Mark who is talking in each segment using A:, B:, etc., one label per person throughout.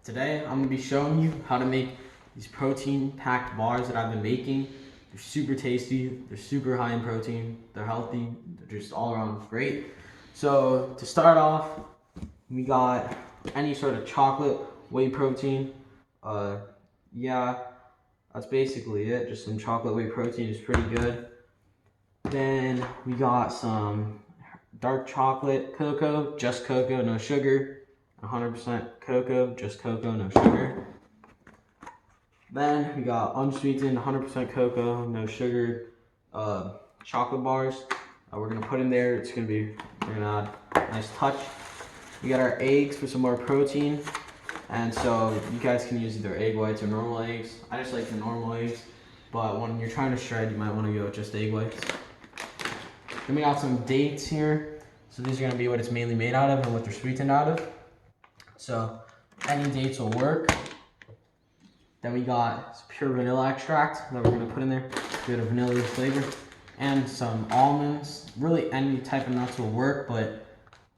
A: Today I'm going to be showing you how to make these protein packed bars that I've been making. They're super tasty, they're super high in protein, they're healthy, they're just all around great. So to start off, we got any sort of chocolate whey protein. Yeah, that's basically it. Just some chocolate whey protein is pretty good. Then we got some dark chocolate cocoa, just cocoa, no sugar. 100% cocoa, just cocoa, no sugar. Then we got unsweetened, 100% cocoa, no sugar, chocolate bars. We're gonna put in there. We're gonna add a nice touch. We got our eggs for some more protein, and so you guys can use either egg whites or normal eggs. I just like the normal eggs, but when you're trying to shred, you might want to go with just egg whites. Then we got some dates here. So these are gonna be what it's mainly made out of and what they're sweetened out of. So any dates will work. Then we got pure vanilla extract that we're gonna put in there, give it a vanilla flavor, and some almonds. Really any type of nuts will work, but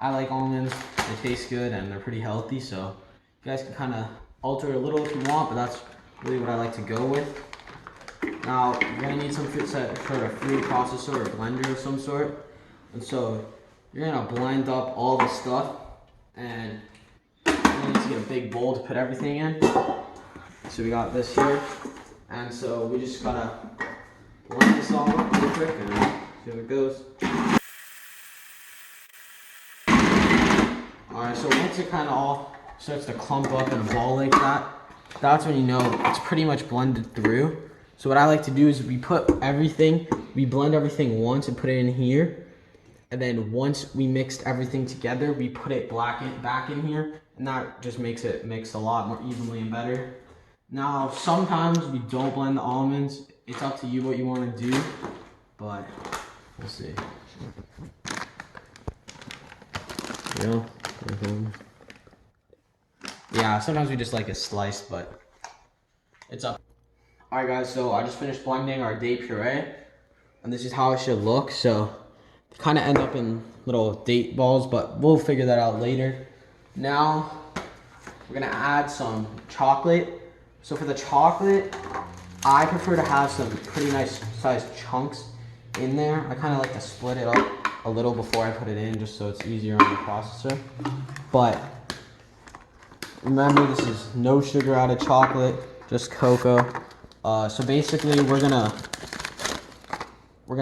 A: I like almonds. They taste good and they're pretty healthy, so you guys can kind of alter it a little if you want, but that's really what I like to go with. Now you're gonna need some sort of food processor or blender of some sort, and so you're gonna blend up all the stuff, and you need to get a big bowl to put everything in. So we got this here, and so we just gotta blend this all up real quick and see how it goes. Alright, so once it kind of all starts to clump up in a ball like that, that's when you know it's pretty much blended through. So what I like to do is we blend everything once and put it in here. And then once we mixed everything together, we put it back in here, and that just makes it mix a lot more evenly and better. Now, sometimes we don't blend the almonds. It's up to you what you want to do, but we'll see. Yeah, sometimes we just like it sliced, but it's up. Alright guys, so I just finished blending our date puree, and this is how it should look. So kind of end up in little date balls, but we'll figure that out later. Now we're gonna add some chocolate. So for the chocolate, I prefer to have some pretty nice sized chunks in there. I kind of like to split it up a little before I put it in, just so it's easier on the processor. But remember, this is no sugar added chocolate, just cocoa. So basically we're gonna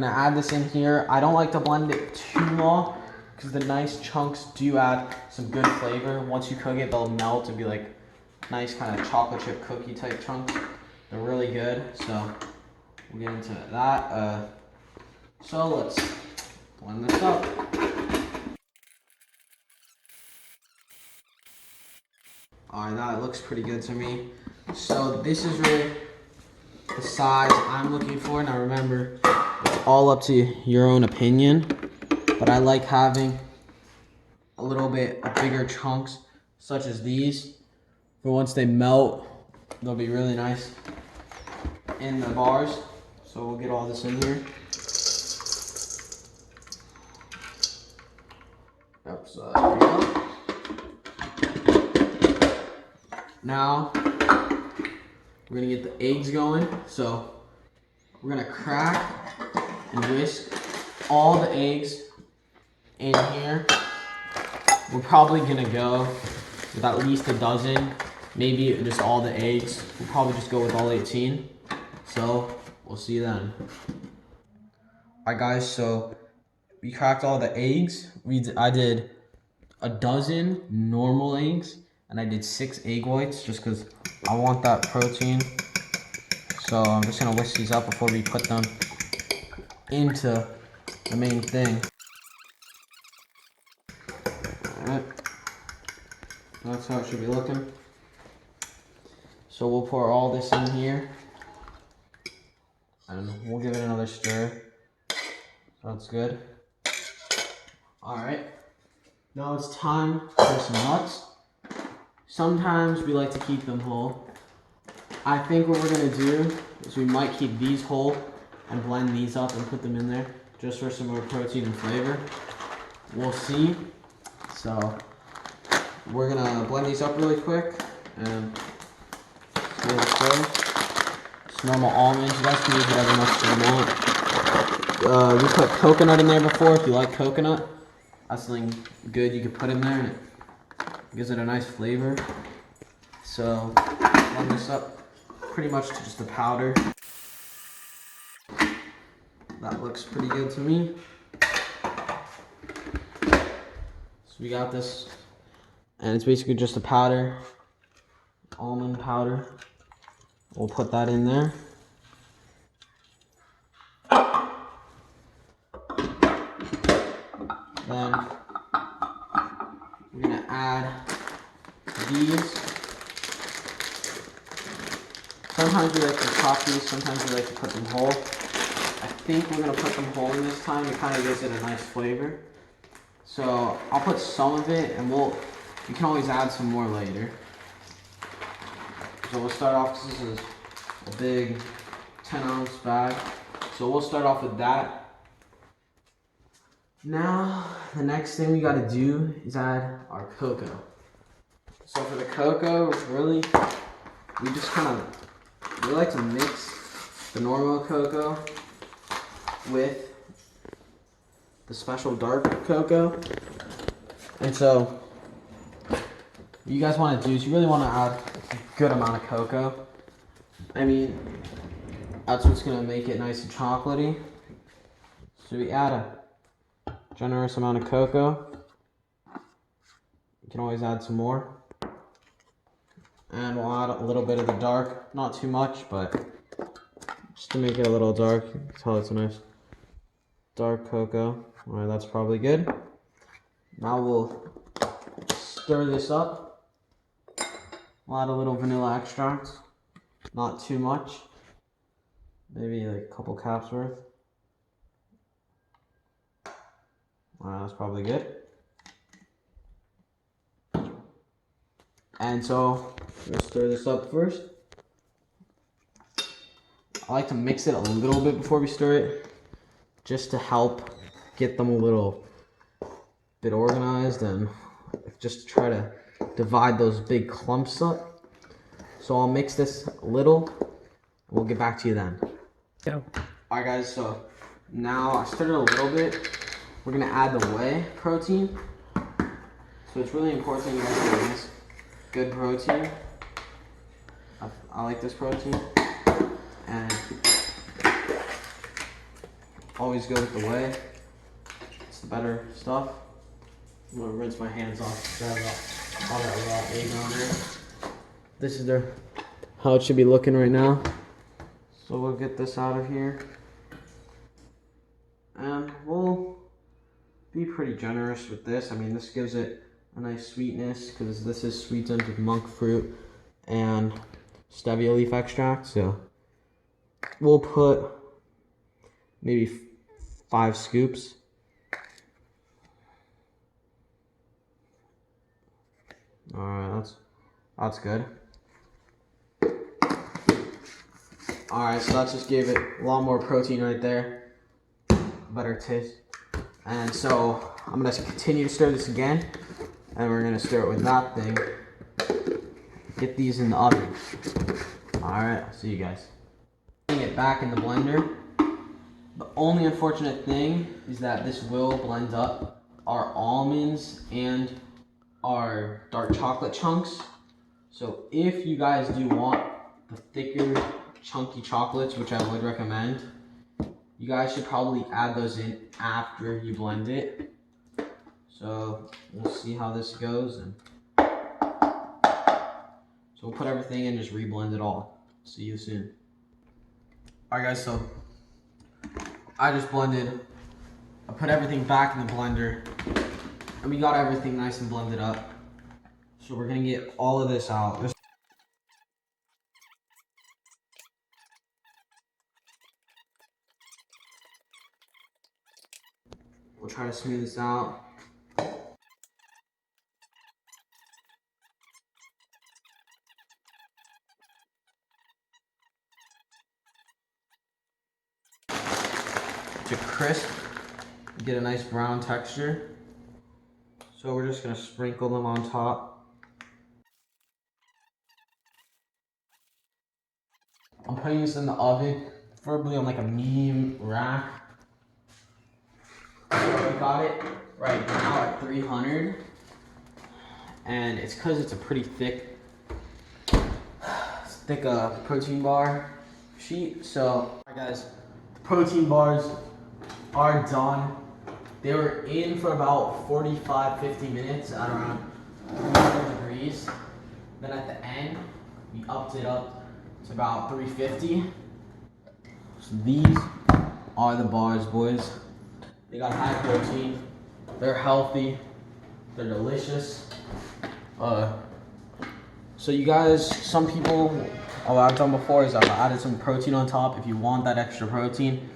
A: add this in here. I don't like to blend it too long because the nice chunks do add some good flavor. Once you cook it, they'll melt and be like nice kind of chocolate chip cookie type chunks. They're really good. So we'll get into that. So let's blend this up. Alright, that looks pretty good to me. So this is really the size I'm looking for. Now remember, it's all up to your own opinion, but I like having a little bit of bigger chunks such as these, for once they melt they'll be really nice in the bars. So we'll get all this in here. Yep, so there we go. Now we're gonna get the eggs going. So we're gonna crack and whisk all the eggs in here. We're probably gonna go with at least a dozen, maybe just all the eggs. We'll probably just go with all 18. So we'll see you then. Alright guys, so we cracked all the eggs. I did a dozen normal eggs, and I did 6 egg whites just because I want that protein. So I'm just gonna whisk these up before we put them into the main thing. Alright, that's how it should be looking. So we'll pour all this in here, and we'll give it another stir. That's good. Alright, now it's time for some nuts. Sometimes we like to keep them whole. I think what we're gonna do is we might keep these whole and blend these up and put them in there just for some more protein and flavor. We'll see. So we're gonna blend these up really quick And see how this goes. It's normal almonds. You guys can use whatever much you want. We put coconut in there before. If you like coconut, that's something good you could put in there, and it gives it a nice flavor. So blend this up pretty much to just a powder. That looks pretty good to me. So we got this, and it's basically just a powder, almond powder. We'll put that in there. Then we're gonna add these. Sometimes we like to chop these, sometimes we like to put them whole. I think we're gonna put them whole in this time. It kind of gives it a nice flavor. So I'll put some of it, and you can always add some more later. So we'll start off, this is a big 10-ounce bag. So we'll start off with that. Now, the next thing we gotta do is add our cocoa. So for the cocoa, really, we like to mix the normal cocoa with the special dark cocoa. And so, what you guys wanna do is you really wanna add a good amount of cocoa. I mean, that's what's gonna make it nice and chocolatey. So we add a generous amount of cocoa. You can always add some more. And we'll add a little bit of the dark, not too much, but just to make it a little dark. You can tell it's a nice dark cocoa. All right, that's probably good. Now we'll stir this up. We'll add a little vanilla extract, not too much, maybe like a couple caps worth. All right, that's probably good. And so, I'm gonna stir this up first. I like to mix it a little bit before we stir it, just to help get them a little bit organized and just try to divide those big clumps up. So I'll mix this a little, and we'll get back to you then.
B: Go.
A: Alright guys, so now I stirred it a little bit. We're gonna add the whey protein. So it's really important you guys get this good protein. I like this protein, and always go with the whey. It's the better stuff. I'm gonna rinse my hands off. All that raw egg on there. This is how it should be looking right now. So we'll get this out of here, and we'll be pretty generous with this. I mean, this gives it a nice sweetness because this is sweetened with monk fruit and stevia leaf extract. So we'll put maybe 5 scoops. All right, that's good. All right, so that just gave it a lot more protein right there, better taste. And so I'm gonna continue to stir this again, and we're gonna stir it with that thing. Get these in the oven. All right, I'll see you guys. Putting it back in the blender. The only unfortunate thing is that this will blend up our almonds and our dark chocolate chunks. So if you guys do want the thicker, chunky chocolates, which I would recommend, you guys should probably add those in after you blend it. So we'll see how this goes. And so we'll put everything in, just re-blend it all. See you soon. Alright guys, so I just blended, I put everything back in the blender, and we got everything nice and blended up. So we're gonna get all of this out. We'll try to smooth this out. To crisp, get a nice brown texture. So we're just gonna sprinkle them on top. putting this in the oven, preferably on like a medium rack. So we got it right now at 300, and it's because it's a pretty thick protein bar sheet. So, alright guys, the protein bars are done. They were in for about 45-50 minutes at around 300 degrees. Then at the end, we upped it up to about 350. So these are the bars, boys. They got high protein. They're healthy. They're delicious. So you guys, some people, what I've done before is I've added some protein on top. If you want that extra protein,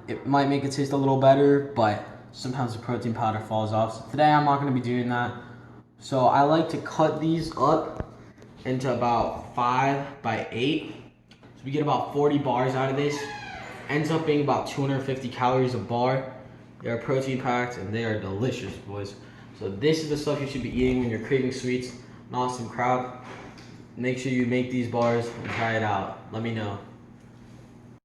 A: it might make it taste a little better, but sometimes the protein powder falls off. So today I'm not gonna be doing that. So I like to cut these up into about 5 by 8. So we get about 40 bars out of this. Ends up being about 250 calories a bar. They are protein packed and they are delicious, boys. So this is the stuff you should be eating when you're craving sweets, not some crap. Make sure you make these bars and try it out. Let me know.